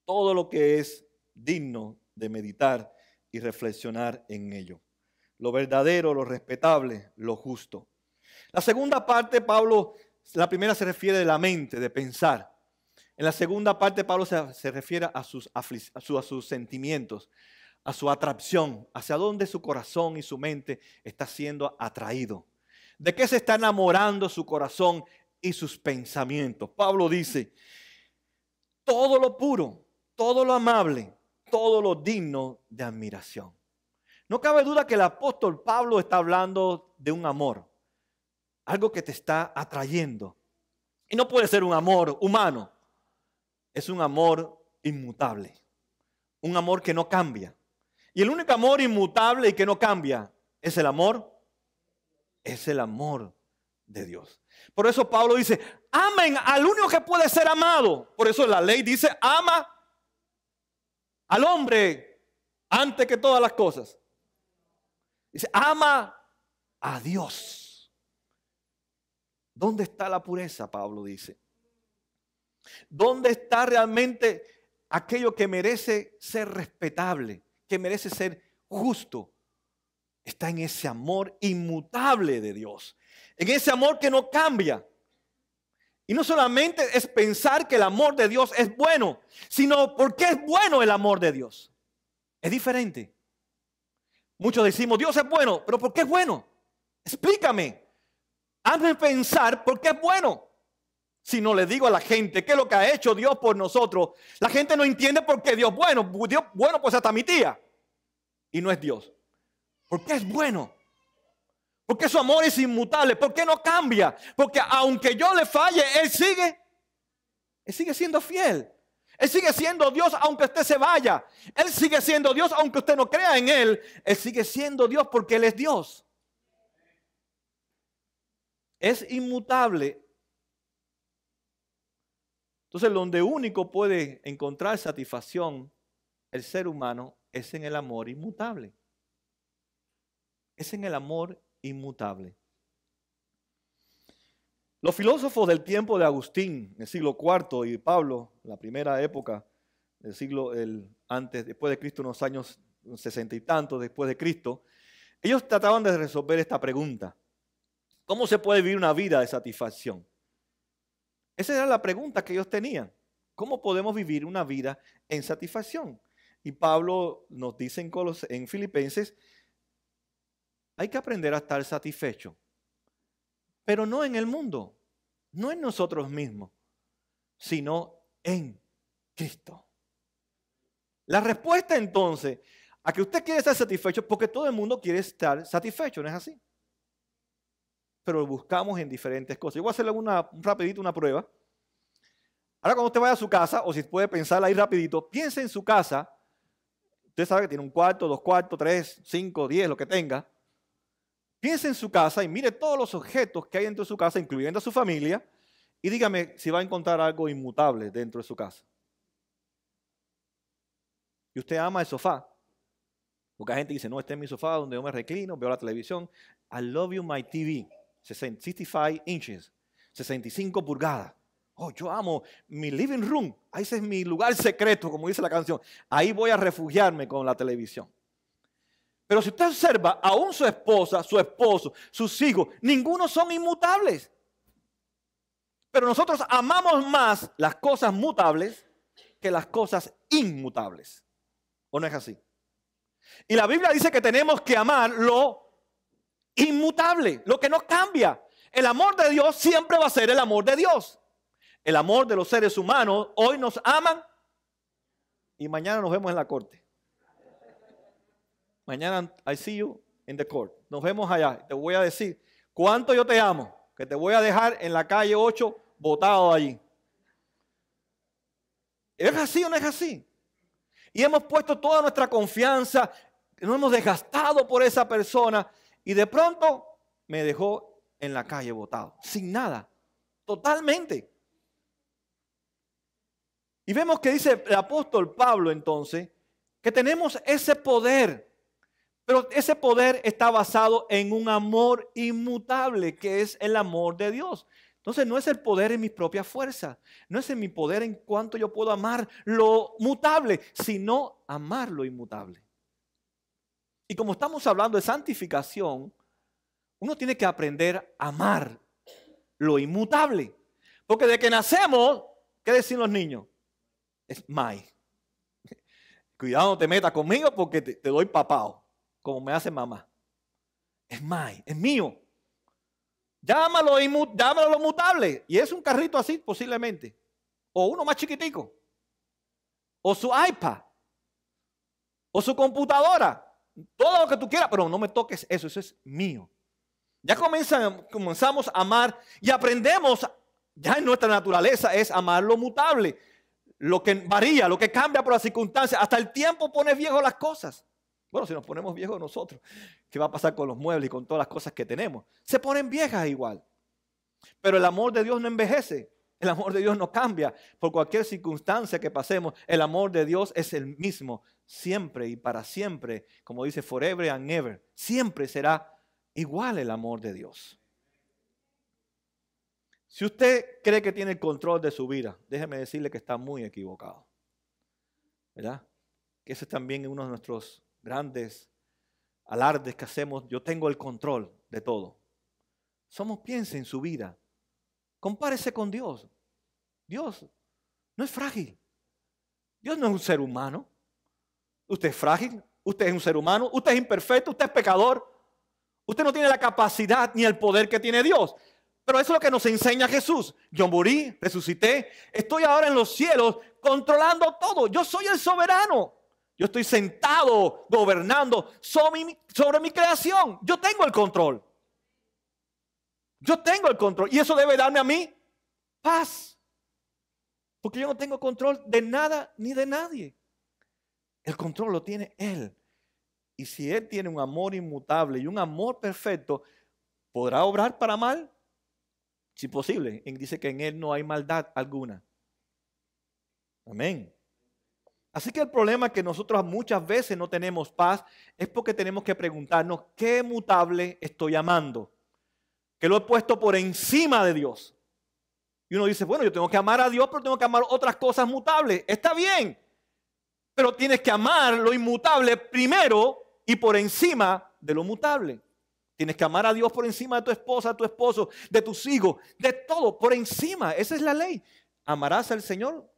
todo lo que es digno de meditar y reflexionar en ello. Lo verdadero, lo respetable, lo justo. La segunda parte, Pablo, la primera se refiere de la mente, de pensar. En la segunda parte, Pablo se refiere a sus sentimientos, a su atracción, hacia dónde su corazón y su mente está siendo atraído. ¿De qué se está enamorando su corazón y sus pensamientos? Pablo dice, todo lo puro, todo lo amable, todo lo digno de admiración. No cabe duda que el apóstol Pablo está hablando de un amor, algo que te está atrayendo. Y no puede ser un amor humano, es un amor inmutable, un amor que no cambia. Y el único amor inmutable y que no cambia es el amor de Dios. Por eso Pablo dice, amen al único que puede ser amado. Por eso la ley dice, ama al hombre antes que todas las cosas. Dice, ama a Dios. ¿Dónde está la pureza? Pablo dice. ¿Dónde está realmente aquello que merece ser respetable, que merece ser justo? Está en ese amor inmutable de Dios, en ese amor que no cambia. Y no solamente es pensar que el amor de Dios es bueno, sino porque es bueno el amor de Dios. Es diferente. Muchos decimos, Dios es bueno, pero ¿por qué es bueno? Explícame. Hazme pensar por qué es bueno. Si no le digo a la gente qué es lo que ha hecho Dios por nosotros, la gente no entiende por qué Dios es bueno. Dios bueno, pues hasta mi tía. Y no es Dios. ¿Por qué es bueno? Porque su amor es inmutable. ¿Por qué no cambia? Porque aunque yo le falle, Él sigue siendo fiel. Él sigue siendo Dios aunque usted se vaya. Él sigue siendo Dios aunque usted no crea en Él. Él sigue siendo Dios porque Él es Dios. Es inmutable. Entonces, donde único puede encontrar satisfacción el ser humano es en el amor inmutable. Es en el amor inmutable. Los filósofos del tiempo de Agustín, en el siglo IV, y Pablo, la primera época del siglo después de Cristo, unos años 60 y tantos después de Cristo, ellos trataban de resolver esta pregunta. ¿Cómo se puede vivir una vida de satisfacción? Esa era la pregunta que ellos tenían. ¿Cómo podemos vivir una vida en satisfacción? Y Pablo nos dice en Filipenses, hay que aprender a estar satisfecho, pero no en el mundo, no en nosotros mismos, sino en Cristo. La respuesta entonces a que usted quiere estar satisfecho, porque todo el mundo quiere estar satisfecho, ¿no es así? Pero lo buscamos en diferentes cosas. Yo voy a hacerle rapidito una prueba. Ahora cuando usted vaya a su casa, o si puede pensarla ahí rapidito, piense en su casa. Usted sabe que tiene un cuarto, 2 cuartos, 3, 5, 10, lo que tenga. Piense en su casa y mire todos los objetos que hay dentro de su casa, incluyendo a su familia, y dígame si va a encontrar algo inmutable dentro de su casa. Y usted ama el sofá. Porque hay gente que dice, no, este es mi sofá donde yo me reclino, veo la televisión. I love you, my TV. 65 inches. 65 pulgadas. Oh, yo amo mi living room. Ese es mi lugar secreto, como dice la canción. Ahí voy a refugiarme con la televisión. Pero si usted observa, aún su esposa, su esposo, sus hijos, ninguno son inmutables. Pero nosotros amamos más las cosas mutables que las cosas inmutables. ¿O no es así? Y la Biblia dice que tenemos que amar lo inmutable, lo que no cambia. El amor de Dios siempre va a ser el amor de Dios. El amor de los seres humanos hoy nos aman y mañana nos vemos en la corte. Mañana I see you in the court. Nos vemos allá. Te voy a decir cuánto yo te amo, que te voy a dejar en la calle 8 botado allí. ¿Es así o no es así? Y hemos puesto toda nuestra confianza, nos hemos desgastado por esa persona y de pronto me dejó en la calle botado, sin nada, totalmente. Y vemos que dice el apóstol Pablo entonces que tenemos ese poder, pero ese poder está basado en un amor inmutable que es el amor de Dios. Entonces no es el poder en mis propias fuerzas, no es en mi poder en cuanto yo puedo amar lo mutable, sino amar lo inmutable. Y como estamos hablando de santificación, uno tiene que aprender a amar lo inmutable. Porque de que nacemos, ¿qué decían los niños? Es my. Cuidado, no te metas conmigo porque te doy papao, como me hace mamá. Es my, es mío. Llámalo lo mutable. Y es un carrito así posiblemente. O uno más chiquitico. O su iPad. O su computadora. Todo lo que tú quieras. Pero no me toques eso. Eso es mío. Ya comenzamos a amar. Y aprendemos. Ya en nuestra naturaleza es amar lo mutable. Lo que varía. Lo que cambia por las circunstancias. Hasta el tiempo pone viejo las cosas. Bueno, si nos ponemos viejos nosotros, ¿qué va a pasar con los muebles y con todas las cosas que tenemos? Se ponen viejas igual. Pero el amor de Dios no envejece. El amor de Dios no cambia. Por cualquier circunstancia que pasemos, el amor de Dios es el mismo. Siempre y para siempre. Como dice forever and ever. Siempre será igual el amor de Dios. Si usted cree que tiene el control de su vida, déjeme decirle que está muy equivocado. ¿Verdad? Que ese es también uno de nuestros grandes alardes que hacemos. Yo tengo el control de todo. Piense en su vida. Compárese con Dios. Dios no es frágil. Dios no es un ser humano. Usted es frágil. Usted es un ser humano. Usted es imperfecto. Usted es pecador. Usted no tiene la capacidad ni el poder que tiene Dios. Pero eso es lo que nos enseña Jesús. Yo morí, resucité. Estoy ahora en los cielos controlando todo. Yo soy el soberano. Yo estoy sentado, gobernando sobre mi creación. Yo tengo el control. Yo tengo el control. Y eso debe darme a mí paz. Porque yo no tengo control de nada ni de nadie. El control lo tiene Él. Y si Él tiene un amor inmutable y un amor perfecto, ¿podrá obrar para mal? Si posible. Dice que en Él no hay maldad alguna. Amén. Así que el problema es que nosotros muchas veces no tenemos paz es porque tenemos que preguntarnos qué mutable estoy amando, que lo he puesto por encima de Dios. Y uno dice, bueno, yo tengo que amar a Dios, pero tengo que amar otras cosas mutables. Está bien, pero tienes que amar lo inmutable primero y por encima de lo mutable. Tienes que amar a Dios por encima de tu esposa, tu esposo, de tus hijos, de todo, por encima. Esa es la ley. Amarás al Señor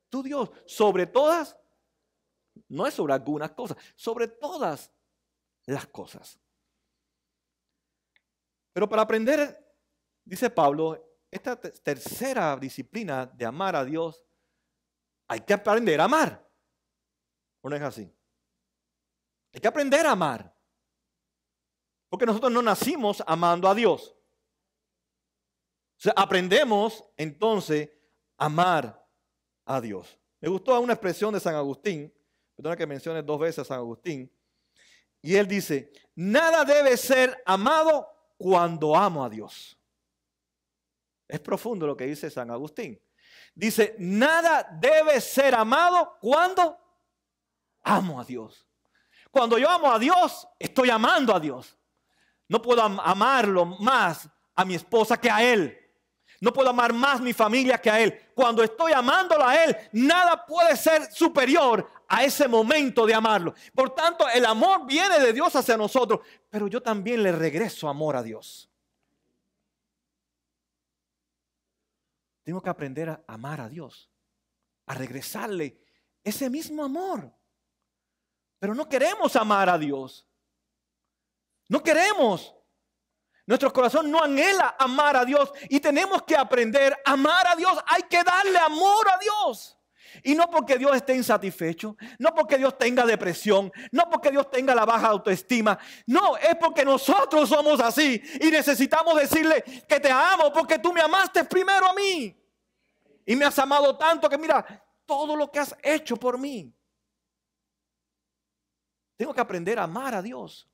tu Dios sobre todas No es sobre algunas cosas, sobre todas las cosas. Pero para aprender, dice Pablo, esta tercera disciplina de amar a Dios, hay que aprender a amar. ¿O no es así? Hay que aprender a amar. Porque nosotros no nacimos amando a Dios. O sea, aprendemos entonces a amar a Dios. Me gustó una expresión de San Agustín, perdona que mencione 2 veces a San Agustín, y él dice, nada debe ser amado cuando amo a Dios. Es profundo lo que dice San Agustín. Dice, nada debe ser amado cuando amo a Dios. Cuando yo amo a Dios, estoy amando a Dios. No puedo amarlo más a mi esposa que a Él. No puedo amar más mi familia que a Él. Cuando estoy amándolo a Él, nada puede ser superior a ese momento de amarlo. Por tanto, el amor viene de Dios hacia nosotros, pero yo también le regreso amor a Dios. Tengo que aprender a amar a Dios, a regresarle ese mismo amor. Pero no queremos amar a Dios. No queremos. Nuestro corazón no anhela amar a Dios y tenemos que aprender a amar a Dios. Hay que darle amor a Dios. Y no porque Dios esté insatisfecho, no porque Dios tenga depresión, no porque Dios tenga la baja autoestima. No, es porque nosotros somos así y necesitamos decirle que te amo porque tú me amaste primero a mí. Y me has amado tanto que mira todo lo que has hecho por mí. Tengo que aprender a amar a Dios.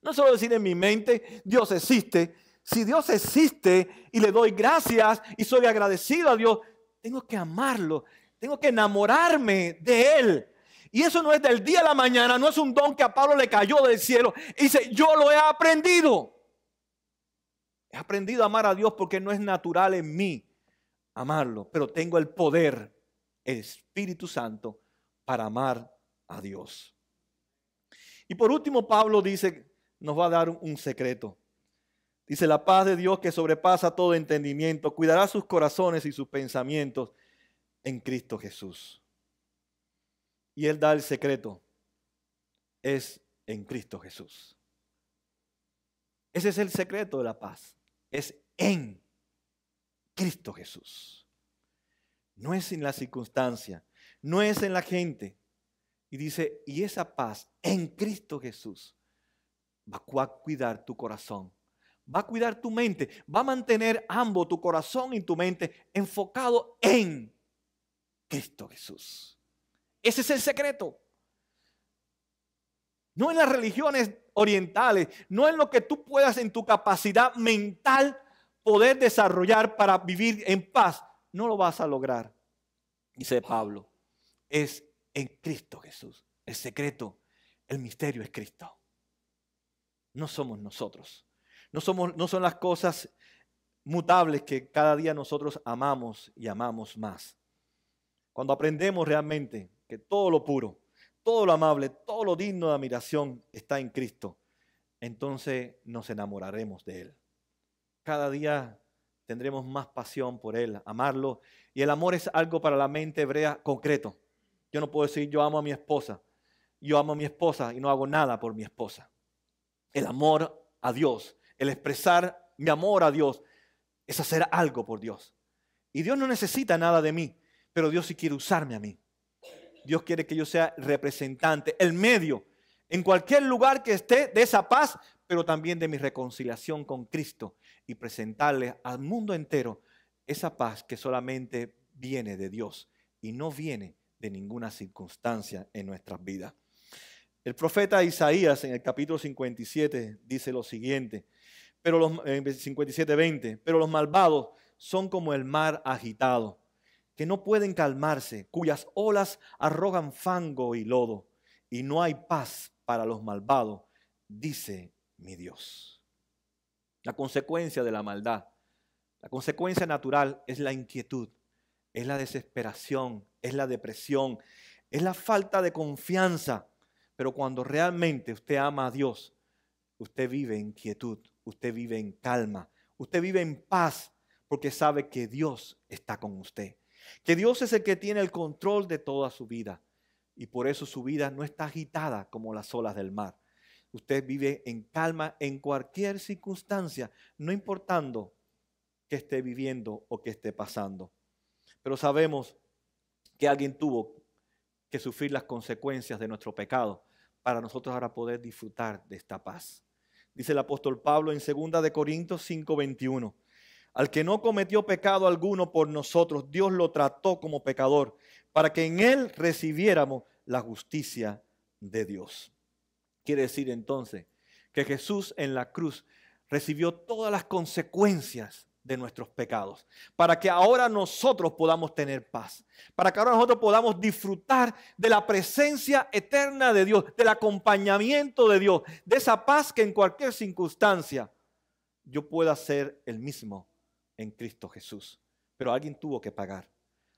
No solo decir en mi mente, Dios existe. Si Dios existe y le doy gracias y soy agradecido a Dios, tengo que amarlo. Tengo que enamorarme de Él. Y eso no es del día a la mañana, no es un don que a Pablo le cayó del cielo. Y dice, yo lo he aprendido. He aprendido a amar a Dios porque no es natural en mí amarlo. Pero tengo el poder, el Espíritu Santo, para amar a Dios. Y por último, Pablo dice, nos va a dar un secreto. Dice, la paz de Dios que sobrepasa todo entendimiento, cuidará sus corazones y sus pensamientos en Cristo Jesús. Y Él da el secreto. Es en Cristo Jesús. Ese es el secreto de la paz. Es en Cristo Jesús. No es en la circunstancia, no es en la gente. Y dice, y esa paz en Cristo Jesús va a cuidar tu corazón, va a cuidar tu mente, va a mantener ambos, tu corazón y tu mente, enfocado en Cristo Jesús. Ese es el secreto. No en las religiones orientales, no en lo que tú puedas en tu capacidad mental poder desarrollar para vivir en paz. No lo vas a lograr, dice Pablo. Es en Cristo Jesús. El secreto, el misterio es Cristo. No somos nosotros. No son las cosas mutables que cada día nosotros amamos y amamos más. Cuando aprendemos realmente que todo lo puro, todo lo amable, todo lo digno de admiración está en Cristo, entonces nos enamoraremos de Él. Cada día tendremos más pasión por Él, amarlo. Y el amor es algo para la mente hebrea concreto. Yo no puedo decir yo amo a mi esposa. Yo amo a mi esposa y no hago nada por mi esposa. El amor a Dios, el expresar mi amor a Dios, es hacer algo por Dios. Y Dios no necesita nada de mí, pero Dios sí quiere usarme a mí. Dios quiere que yo sea representante, el medio, en cualquier lugar que esté de esa paz, pero también de mi reconciliación con Cristo y presentarle al mundo entero esa paz que solamente viene de Dios y no viene de ninguna circunstancia en nuestras vidas. El profeta Isaías en el capítulo 57 dice lo siguiente, pero los 57:20, pero los malvados son como el mar agitado, que no pueden calmarse, cuyas olas arrojan fango y lodo, y no hay paz para los malvados, dice mi Dios. La consecuencia de la maldad, la consecuencia natural es la inquietud, es la desesperación, es la depresión, es la falta de confianza. Pero cuando realmente usted ama a Dios, usted vive en quietud, usted vive en calma, usted vive en paz, porque sabe que Dios está con usted. Que Dios es el que tiene el control de toda su vida. Y por eso su vida no está agitada como las olas del mar. Usted vive en calma en cualquier circunstancia, no importando qué esté viviendo o qué esté pasando. Pero sabemos que alguien tuvo que sufrir las consecuencias de nuestro pecado para nosotros ahora poder disfrutar de esta paz. Dice el apóstol Pablo en 2 de Corintios 5:21. Al que no cometió pecado alguno por nosotros, Dios lo trató como pecador, para que en él recibiéramos la justicia de Dios. Quiere decir entonces que Jesús en la cruz recibió todas las consecuencias de nuestros pecados, para que ahora nosotros podamos tener paz, para que ahora nosotros podamos disfrutar de la presencia eterna de Dios, del acompañamiento de Dios, de esa paz que en cualquier circunstancia yo pueda ser el mismo en Cristo Jesús. Pero alguien tuvo que pagar,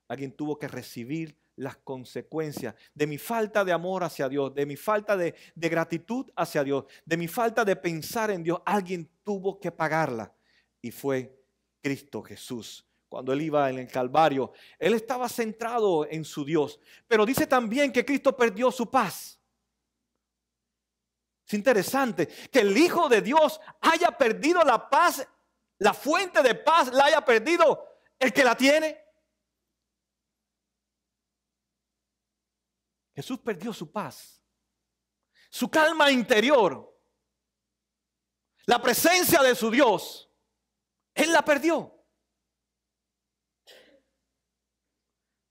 alguien tuvo que recibir las consecuencias de mi falta de amor hacia Dios, de mi falta de gratitud hacia Dios, de mi falta de pensar en Dios. Alguien tuvo que pagarla y fue Cristo Jesús. Cuando él iba en el Calvario, él estaba centrado en su Dios, pero dice también que Cristo perdió su paz. Es interesante que el Hijo de Dios haya perdido la paz, la fuente de paz la haya perdido el que la tiene. Jesús perdió su paz, su calma interior, la presencia de su Dios. Él la perdió.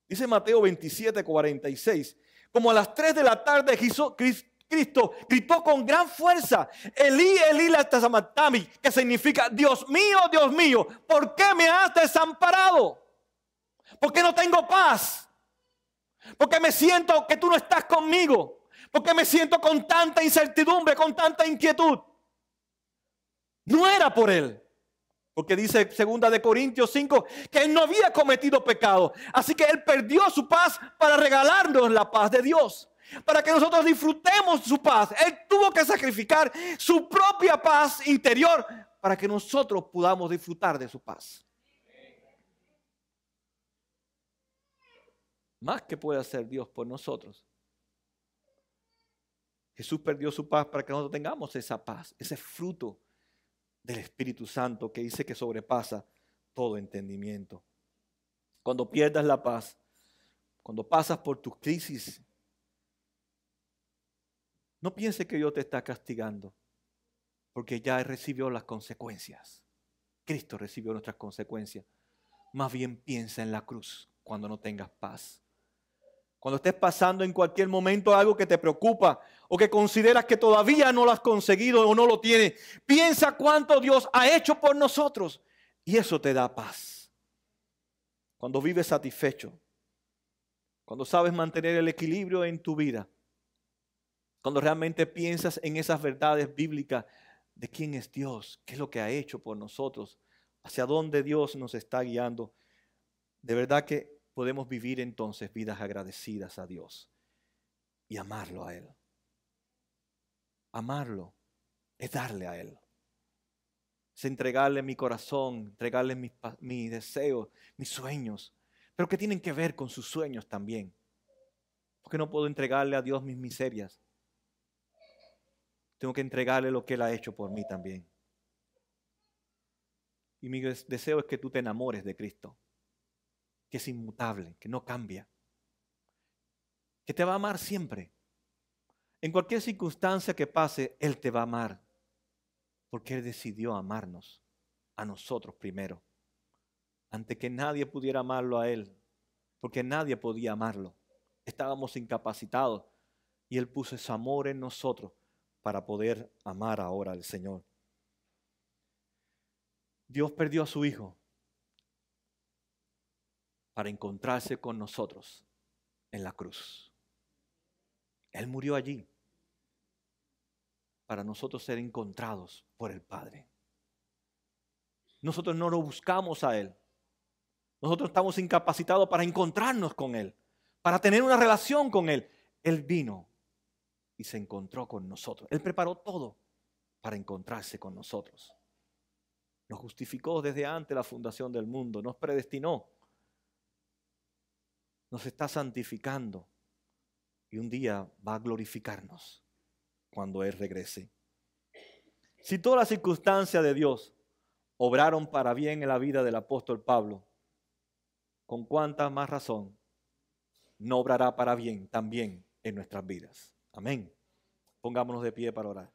Dice Mateo 27:46. Como a las 3 de la tarde Cristo gritó con gran fuerza: Elí, Elí, lama sabactani, que significa: Dios mío, ¿por qué me has desamparado? ¿Por qué no tengo paz? ¿Por qué me siento que tú no estás conmigo? ¿Por qué me siento con tanta incertidumbre, con tanta inquietud? No era por él. Porque dice 2 de Corintios 5 que él no había cometido pecado. Así que él perdió su paz para regalarnos la paz de Dios, para que nosotros disfrutemos su paz. Él tuvo que sacrificar su propia paz interior para que nosotros podamos disfrutar de su paz. Más que puede hacer Dios por nosotros. Jesús perdió su paz para que nosotros tengamos esa paz, ese fruto del Espíritu Santo que dice que sobrepasa todo entendimiento. Cuando pierdas la paz, cuando pasas por tus crisis, no pienses que Dios te está castigando, porque ya recibió las consecuencias. Cristo recibió nuestras consecuencias. Más bien piensa en la cruz cuando no tengas paz. Cuando estés pasando en cualquier momento algo que te preocupa o que consideras que todavía no lo has conseguido o no lo tienes, piensa cuánto Dios ha hecho por nosotros y eso te da paz. Cuando vives satisfecho, cuando sabes mantener el equilibrio en tu vida, cuando realmente piensas en esas verdades bíblicas de quién es Dios, qué es lo que ha hecho por nosotros, hacia dónde Dios nos está guiando, de verdad que podemos vivir entonces vidas agradecidas a Dios y amarlo a Él. Amarlo es darle a Él. Es entregarle mi corazón, entregarle mis deseos, mis sueños, pero que tienen que ver con sus sueños también. Porque no puedo entregarle a Dios mis miserias. Tengo que entregarle lo que Él ha hecho por mí también. Y mi deseo es que tú te enamores de Cristo, que es inmutable, que no cambia, que te va a amar siempre. En cualquier circunstancia que pase, Él te va a amar, porque Él decidió amarnos a nosotros primero, antes que nadie pudiera amarlo a Él, porque nadie podía amarlo. Estábamos incapacitados y Él puso ese amor en nosotros para poder amar ahora al Señor. Dios perdió a su Hijo para encontrarse con nosotros en la cruz. Él murió allí para nosotros ser encontrados por el Padre. Nosotros no lo buscamos a Él. Nosotros estamos incapacitados para encontrarnos con Él, para tener una relación con Él. Él vino y se encontró con nosotros. Él preparó todo para encontrarse con nosotros. Nos justificó desde antes de la fundación del mundo, nos predestinó, nos está santificando y un día va a glorificarnos cuando Él regrese. Si todas las circunstancias de Dios obraron para bien en la vida del apóstol Pablo, ¿con cuánta más razón no obrará para bien también en nuestras vidas? Amén. Pongámonos de pie para orar.